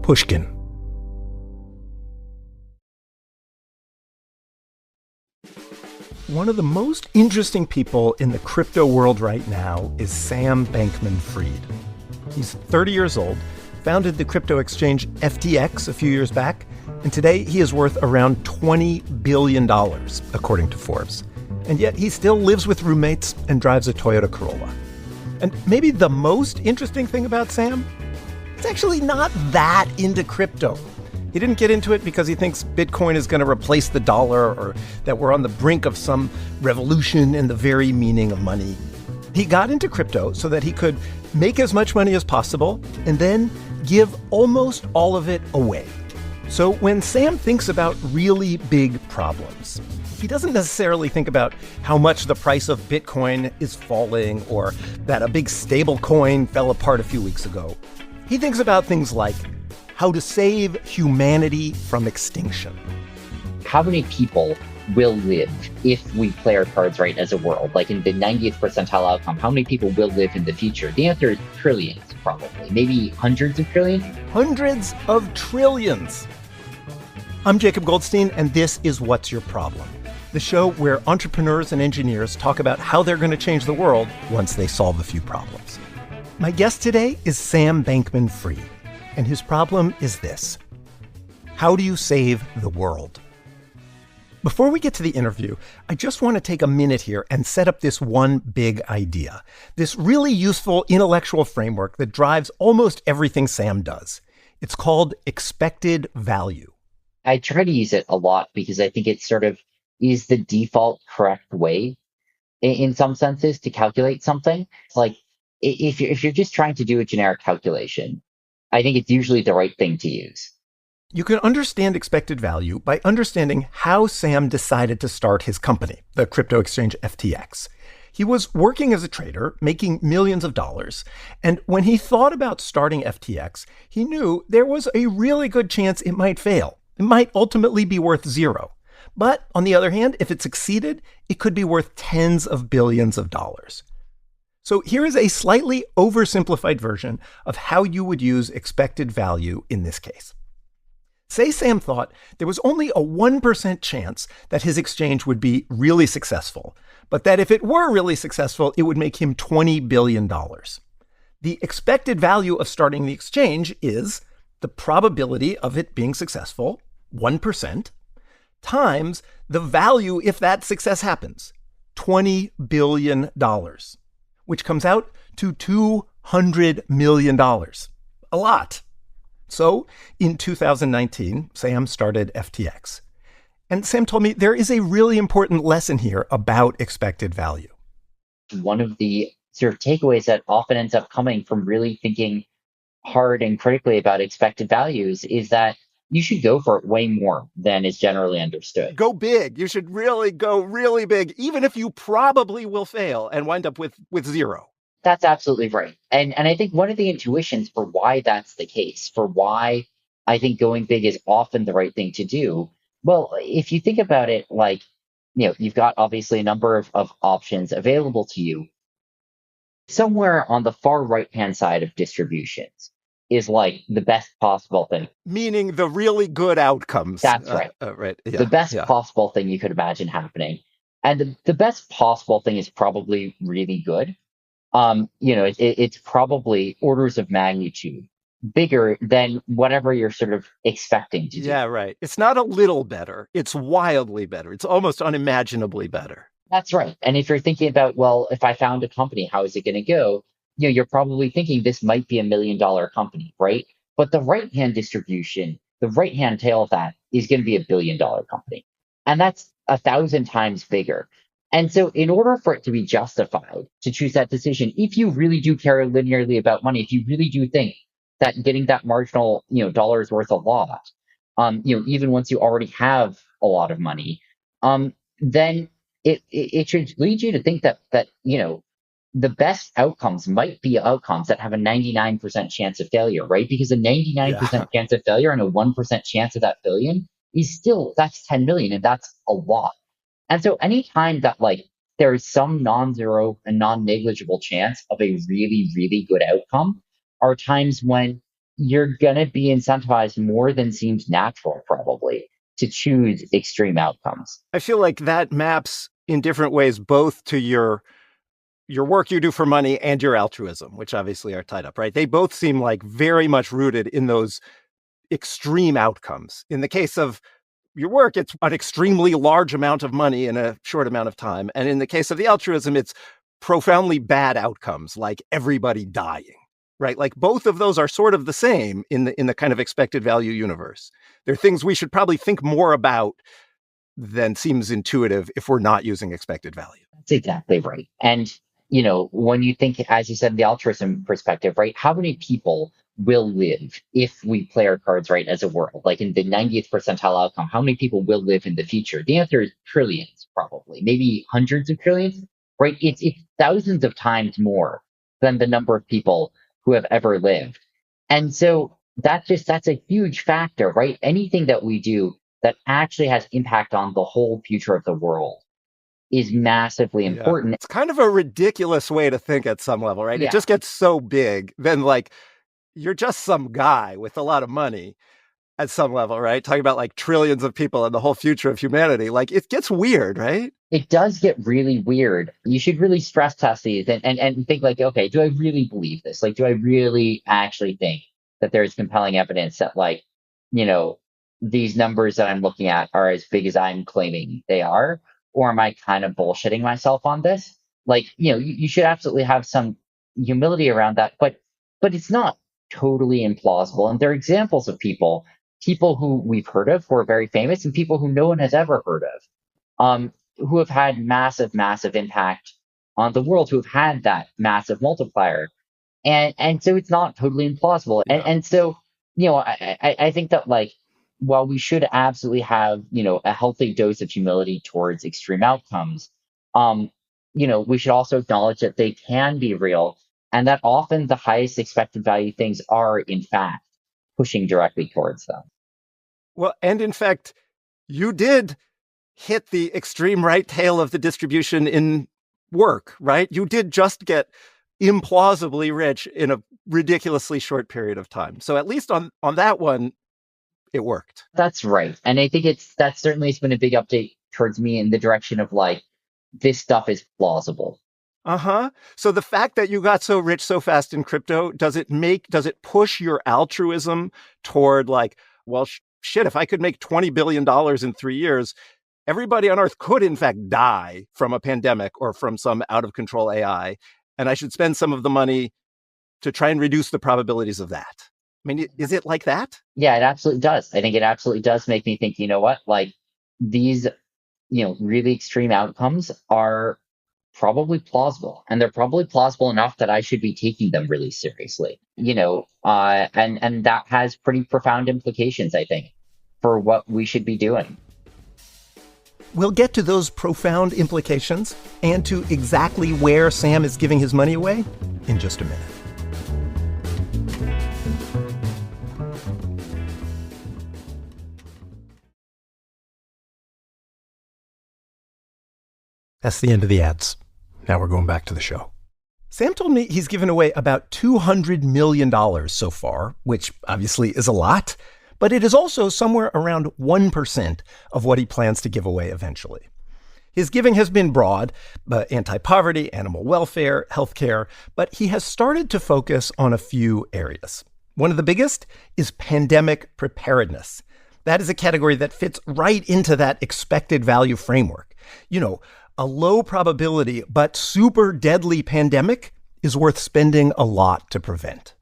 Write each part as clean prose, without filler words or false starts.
Pushkin. One of the most interesting people in the crypto world right now is Sam Bankman-Fried. He's 30 years old, founded the crypto exchange FTX a few years back, and today he is worth around $20 billion, according to Forbes. And yet he still lives with roommates and drives a Toyota Corolla. And maybe the most interesting thing about Sam? It's actually not that into crypto. He didn't get into it because he thinks Bitcoin is going to replace the dollar or that we're on the brink of some revolution in the very meaning of money. He got into crypto so that he could make as much money as possible and then give almost all of it away. So when Sam thinks about really big problems, he doesn't necessarily think about how much the price of Bitcoin is falling or that a big stable coin fell apart a few weeks ago. He thinks about things like how to save humanity from extinction. How many people will live if we play our cards right as a world? Like in the 90th percentile outcome, how many people will live in the future? The answer is trillions, probably. Maybe hundreds of trillions? Hundreds of trillions. I'm Jacob Goldstein, and this is What's Your Problem? The show where entrepreneurs and engineers talk about how they're going to change the world once they solve a few problems. My guest today is Sam Bankman-Fried. And his problem is this: how do you save the world? Before we get to the interview, I just want to take a minute here and set up this one big idea, this really useful intellectual framework that drives almost everything Sam does. It's called expected value. I try to use it a lot because I think it sort of is the default correct way in some senses to calculate something. It's like if you're just trying to do a generic calculation, I think it's usually the right thing to use. You can understand expected value by understanding how Sam decided to start his company, the crypto exchange FTX. He was working as a trader, making millions of dollars, and when he thought about starting FTX, he knew there was a really good chance it might fail. It might ultimately be worth zero. But on the other hand, if it succeeded, it could be worth tens of billions of dollars. So here is a slightly oversimplified version of how you would use expected value in this case. Say Sam thought there was only a 1% chance that his exchange would be really successful, but that if it were really successful, it would make him $20 billion. The expected value of starting the exchange is the probability of it being successful, 1%, times the value if that success happens, $20 billion. Which comes out to $200 million. A lot. So in 2019, Sam started FTX. And Sam told me there is a really important lesson here about expected value. One of the sort of takeaways that often ends up coming from really thinking hard and critically about expected values is that you should go for it way more than is generally understood. Go big. You should really go really big, even if you probably will fail and wind up with zero. That's absolutely right. And I think one of the intuitions for why that's the case, for why I think going big is often the right thing to do. Well, if you think about it, like, you've got obviously a number of options available to you. Somewhere on the far right-hand side of distributions is like the best possible thing. Meaning the really good outcomes. That's right. Right. Yeah, the best possible thing you could imagine happening. And the best possible thing is probably really good. It's probably orders of magnitude bigger than whatever you're sort of expecting to do. Yeah, right. It's not a little better. It's wildly better. It's almost unimaginably better. That's right. And if you're thinking about, well, if I found a company, how is it going to go? You're probably thinking this might be $1 million company, right? But the right-hand distribution, the right-hand tail of that is going to be $1 billion company. And that's 1,000 times bigger. And so in order for it to be justified to choose that decision, if you really do care linearly about money, if you really do think that getting that marginal, dollar is worth a lot, even once you already have a lot of money, then it should lead you to think that the best outcomes might be outcomes that have a 99% chance of failure, right? Because a 99% chance of failure and a 1% chance of that billion is still, that's 10 million, and that's a lot. And so anytime that there is some non-zero and non-negligible chance of a really, really good outcome are times when you're going to be incentivized more than seems natural, probably, to choose extreme outcomes. I feel like that maps in different ways both to your work you do for money and your altruism, which obviously are tied up, right? They both seem like very much rooted in those extreme outcomes. In the case of your work, it's an extremely large amount of money in a short amount of time. And in the case of the altruism, it's profoundly bad outcomes, like everybody dying, right? Like both of those are sort of the same in the kind of expected value universe. They're things we should probably think more about than seems intuitive if we're not using expected value. That's exactly right. And, when you think, as you said, in the altruism perspective, right, how many people will live if we play our cards right as a world? Like in the 90th percentile outcome, how many people will live in the future? The answer is trillions, probably, maybe hundreds of trillions, right? It's thousands of times more than the number of people who have ever lived. And so that's a huge factor, right? Anything that we do that actually has impact on the whole future of the world is massively important. It's kind of a ridiculous way to think at some level, right? Yeah. It just gets so big. Then like you're just some guy with a lot of money at some level, right? Talking about like trillions of people and the whole future of humanity. Like it gets weird, right? It does get really weird. You should really stress test these and think like, okay, do I really believe this? Like, do I really actually think that there's compelling evidence that like, these numbers that I'm looking at are as big as I'm claiming they are? Or am I kind of bullshitting myself on this? Like, you should absolutely have some humility around that, but it's not totally implausible. And there are examples of people who we've heard of who are very famous and people who no one has ever heard of, who have had massive, massive impact on the world, who have had that massive multiplier. And so it's not totally implausible. Yeah. And so, I think that like, while we should absolutely have, a healthy dose of humility towards extreme outcomes, we should also acknowledge that they can be real and that often the highest expected value things are, in fact, pushing directly towards them. Well, and in fact, you did hit the extreme right tail of the distribution in work, right? You did just get implausibly rich in a ridiculously short period of time. So at least on that one, it worked. That's right. And I think that certainly has been a big update towards me in the direction of like, this stuff is plausible. Uh-huh. So the fact that you got so rich so fast in crypto, does it push your altruism toward like, well, shit, if I could make $20 billion in 3 years, everybody on Earth could in fact die from a pandemic or from some out of control AI. And I should spend some of the money to try and reduce the probabilities of that. I mean, is it like that? Yeah, it absolutely does. I think it absolutely does make me think, you know what, like these, really extreme outcomes are probably plausible, and they're probably plausible enough that I should be taking them really seriously, and that has pretty profound implications, I think, for what we should be doing. We'll get to those profound implications and to exactly where Sam is giving his money away in just a minute. That's the end of the ads. Now we're going back to the show. Sam told me he's given away about $200 million so far, which obviously is a lot, but it is also somewhere around 1% of what he plans to give away eventually. His giving has been broad, anti-poverty, animal welfare, healthcare, but he has started to focus on a few areas. One of the biggest is pandemic preparedness. That is a category that fits right into that expected value framework. A low probability but super deadly pandemic is worth spending a lot to prevent.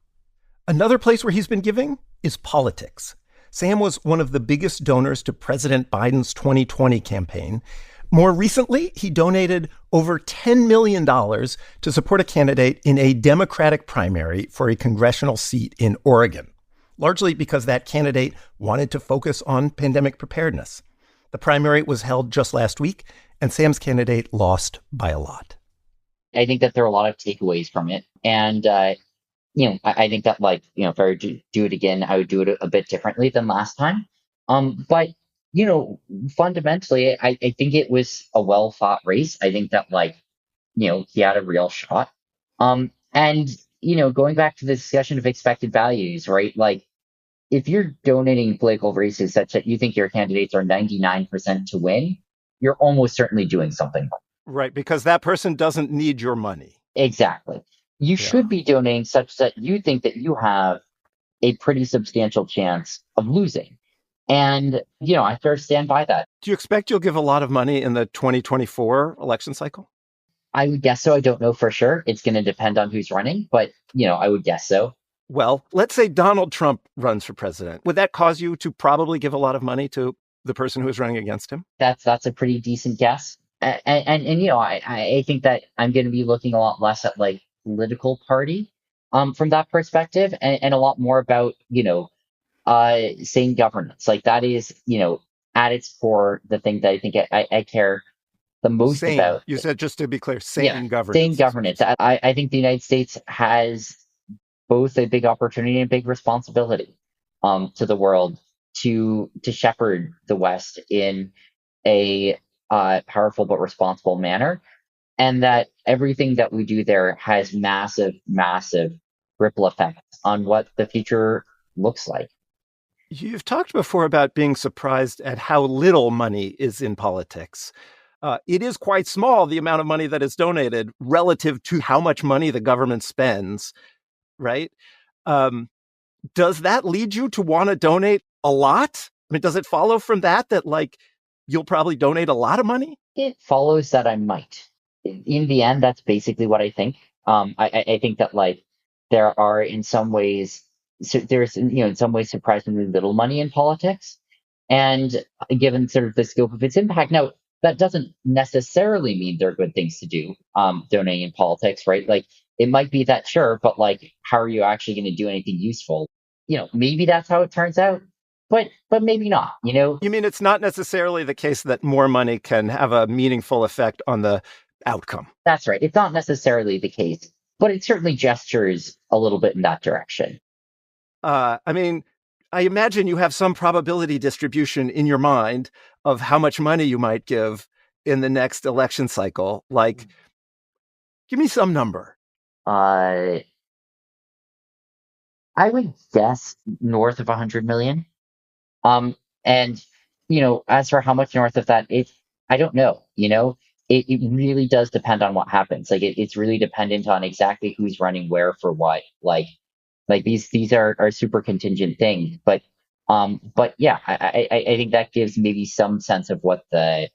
Another place where he's been giving is politics. Sam was one of the biggest donors to President Biden's 2020 campaign. More recently, he donated over $10 million to support a candidate in a Democratic primary for a congressional seat in Oregon, largely because that candidate wanted to focus on pandemic preparedness. The primary was held just last week, and Sam's candidate lost by a lot. I think that there are a lot of takeaways from it. And, I think that if I were to do it again, I would do it a bit differently than last time. But, fundamentally, I think it was a well-fought race. I think that, he had a real shot. And, going back to the discussion of expected values, right? Like, if you're donating political races such that you think your candidates are 99% to win, you're almost certainly doing something wrong. Right, because that person doesn't need your money. Exactly. You Yeah. should be donating such that you think that you have a pretty substantial chance of losing. And, I sort of stand by that. Do you expect you'll give a lot of money in the 2024 election cycle? I would guess so. I don't know for sure. It's going to depend on who's running, but, I would guess so. Well, let's say Donald Trump runs for president. Would that cause you to probably give a lot of money to the person who is running against him? That's a pretty decent guess. I think that I'm going to be looking a lot less at like political party from that perspective, and a lot more about sane governance. Like that is at its core the thing that I think I care the most Sane. about. You said, just to be clear, Yeah, sane governance. sane governance. I think the United States has both a big opportunity and a big responsibility to the world to shepherd the West in a powerful but responsible manner, and that everything that we do there has massive, massive ripple effects on what the future looks like. You've talked before about being surprised at how little money is in politics. It is quite small, the amount of money that is donated relative to how much money the government spends, right? Does that lead you to want to donate a lot? I mean, does it follow from that like you'll probably donate a lot of money? It follows that I might. In the end, that's basically what I think. I think that like there are in some ways, so there's in some ways surprisingly little money in politics, and given sort of the scope of its impact. Now, that doesn't necessarily mean there are good things to do. Donating in politics, right? Like it might be that, sure, but like, how are you actually going to do anything useful? Maybe that's how it turns out, but maybe not. You mean it's not necessarily the case that more money can have a meaningful effect on the outcome? That's right. It's not necessarily the case, but it certainly gestures a little bit in that direction. I mean, I imagine you have some probability distribution in your mind of how much money you might give in the next election cycle. Like, give me some number. Uh, I would guess north of 100 million. And as for how much north of that, I don't know. It really does depend on what happens. Like it's really dependent on exactly who's running where for what. Like these are super contingent things. But yeah, I think that gives maybe some sense of what the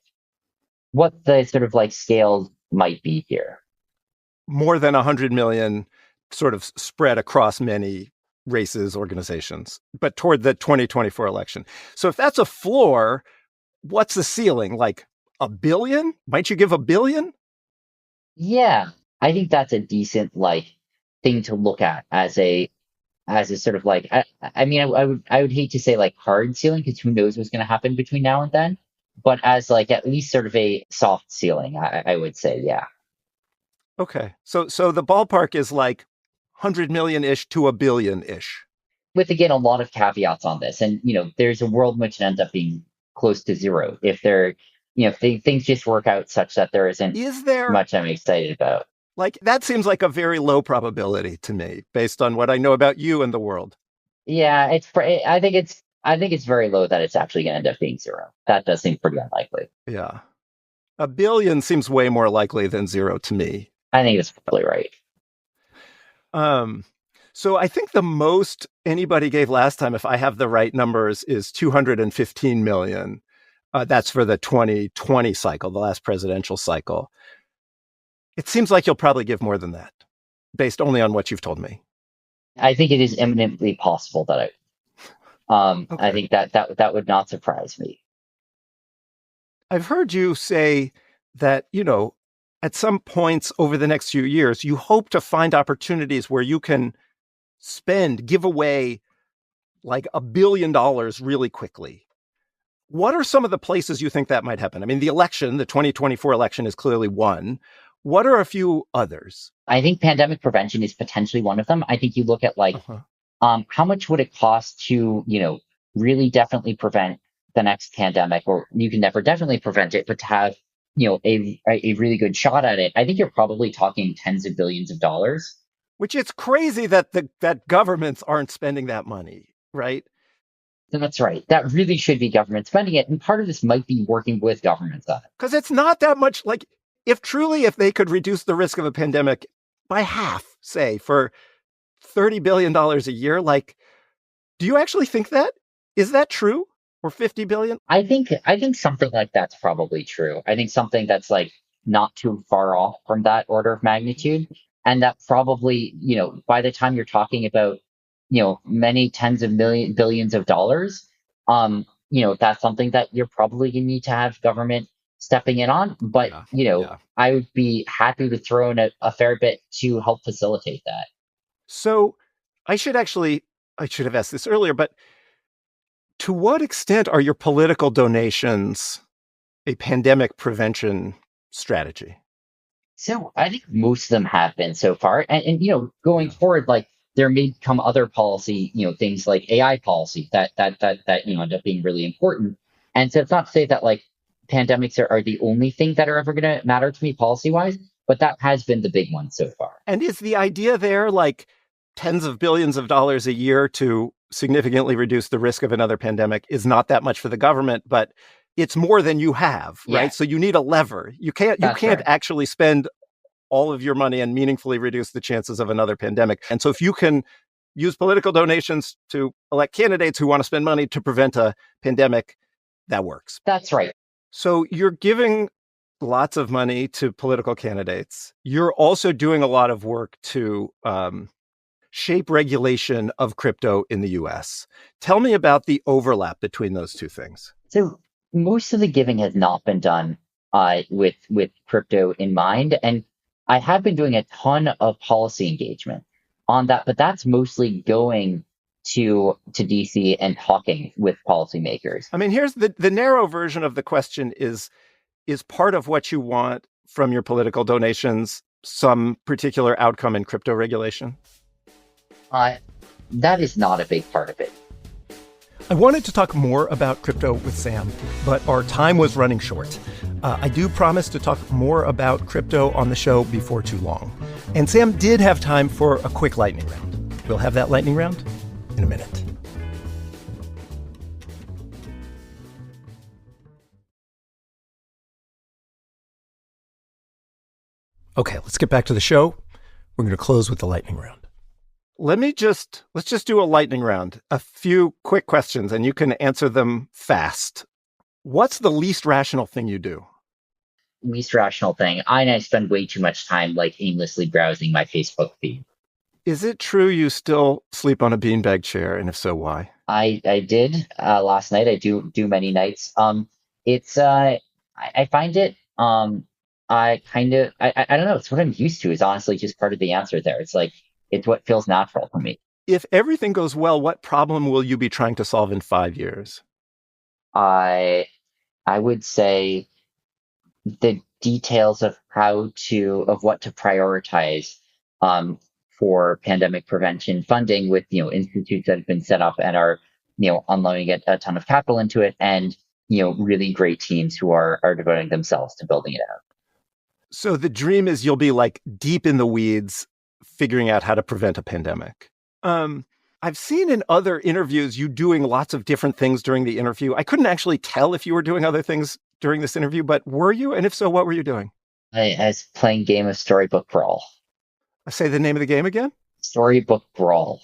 sort of like scale might be here. More than 100 million sort of spread across many races, organizations, but toward the 2024 election. So if that's a floor, what's the ceiling? Like $1 billion? Might you give $1 billion? Yeah, I think that's a decent like thing to look at as a sort of like I mean I would hate to say like hard ceiling because who knows what's going to happen between now and then, but as like at least sort of a soft ceiling, I would say, yeah. Okay. So the ballpark is like 100 million-ish to $1 billion-ish. With again a lot of caveats on this, and there's a world in which it ends up being close to zero if things just work out such that there isn't Is there? much I'm excited about. Like, that seems like a very low probability to me, based on what I know about you and the world. Yeah, I think it's very low that it's actually going to end up being zero. That does seem pretty unlikely. Yeah. $1 billion seems way more likely than zero to me. I think that's probably right. So I think the most anybody gave last time, if I have the right numbers, is 215 million. That's for the 2020 cycle, the last presidential cycle. It seems like you'll probably give more than that, based only on what you've told me. I think it is eminently possible that I think that would not surprise me. I've heard you say that, at some points over the next few years, you hope to find opportunities where you can give away like $1 billion really quickly. What are some of the places you think that might happen? I mean, the 2024 election is clearly one. What are a few others? I think pandemic prevention is potentially one of them. I think you look at like, how much would it cost to, really definitely prevent the next pandemic, or you can never definitely prevent it, but to have, a really good shot at it. I think you're probably talking tens of billions of dollars. Which it's crazy that that governments aren't spending that money, right? That's right. That really should be government spending it. And part of this might be working with governments on it. Because it's not that much. Like, if they could reduce the risk of a pandemic by half, say, for $30 billion a year, like, do you actually think that? Is that true? Or 50 billion? I think something like that's probably true. I think something that's like not too far off from that order of magnitude. And that probably, by the time you're talking about, many tens of billions of dollars, that's something that you're probably gonna need to have government stepping in on. But, I would be happy to throw in a fair bit to help facilitate that. So I should have asked this earlier, but to what extent are your political donations a pandemic prevention strategy? So I think most of them have been so far. And going forward, like there may come other policy, things like AI policy that end up being really important. And so it's not to say that like pandemics are the only thing that are ever going to matter to me policy wise, but that has been the big one so far. And is the idea there like tens of billions of dollars a year to significantly reduce the risk of another pandemic is not that much for the government, but it's more than you have, right? Yeah. So you need a lever. You can't actually spend all of your money and meaningfully reduce the chances of another pandemic. And so if you can use political donations to elect candidates who want to spend money to prevent a pandemic, that works. That's right. So you're giving lots of money to political candidates. You're also doing a lot of work to shape regulation of crypto in the US. Tell me about the overlap between those two things. So most of the giving has not been done with crypto in mind. And I have been doing a ton of policy engagement on that, but that's mostly going to DC and talking with policymakers. I mean, here's the narrow version of the question is part of what you want from your political donations some particular outcome in crypto regulation? That is not a big part of it. I wanted to talk more about crypto with Sam, but our time was running short. I do promise to talk more about crypto on the show before too long. And Sam did have time for a quick lightning round. We'll have that lightning round in a minute. Okay, let's get back to the show. We're going to close with the lightning round. Let's just do a lightning round. A few quick questions, and you can answer them fast. What's the least rational thing you do? Least rational thing. I spend way too much time like aimlessly browsing my Facebook feed. Is it true you still sleep on a beanbag chair, and if so, why? I did last night. I do many nights. It's I find it I don't know. It's what I'm used to. Is honestly just part of the answer there. It's like it's what feels natural for me. If everything goes well, what problem will you be trying to solve in 5 years? I would say the details of what to prioritize for pandemic prevention funding with institutes that have been set up and are unloading a ton of capital into it, and really great teams who are devoting themselves to building it out. So the dream is you'll be like deep in the weeds figuring out how to prevent a pandemic. I've seen in other interviews you doing lots of different things during the interview. I couldn't actually tell if you were doing other things during this interview, but were you? And if so, what were you doing? I was playing game of Storybook Brawl. Say the name of the game again? Storybook Brawl.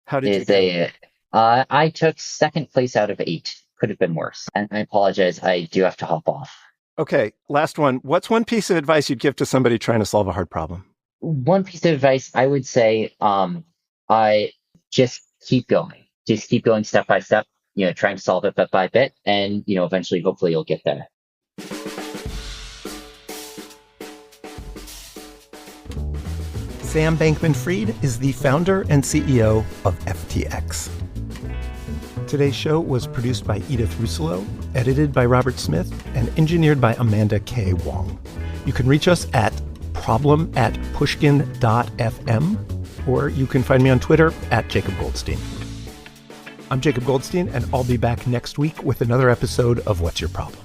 How did you do? I took second place out of 8. Could have been worse. And I apologize. I do have to hop off. Okay, last one. What's one piece of advice you'd give to somebody trying to solve a hard problem? One piece of advice I would say, I just keep going. Just keep going step by step, trying to solve it bit by bit. And, eventually, hopefully you'll get there. Sam Bankman-Fried is the founder and CEO of FTX. Today's show was produced by Edith Russello, edited by Robert Smith, and engineered by Amanda K. Wong. You can reach us at problem@pushkin.fm, or you can find me on Twitter at Jacob Goldstein. I'm Jacob Goldstein, and I'll be back next week with another episode of What's Your Problem?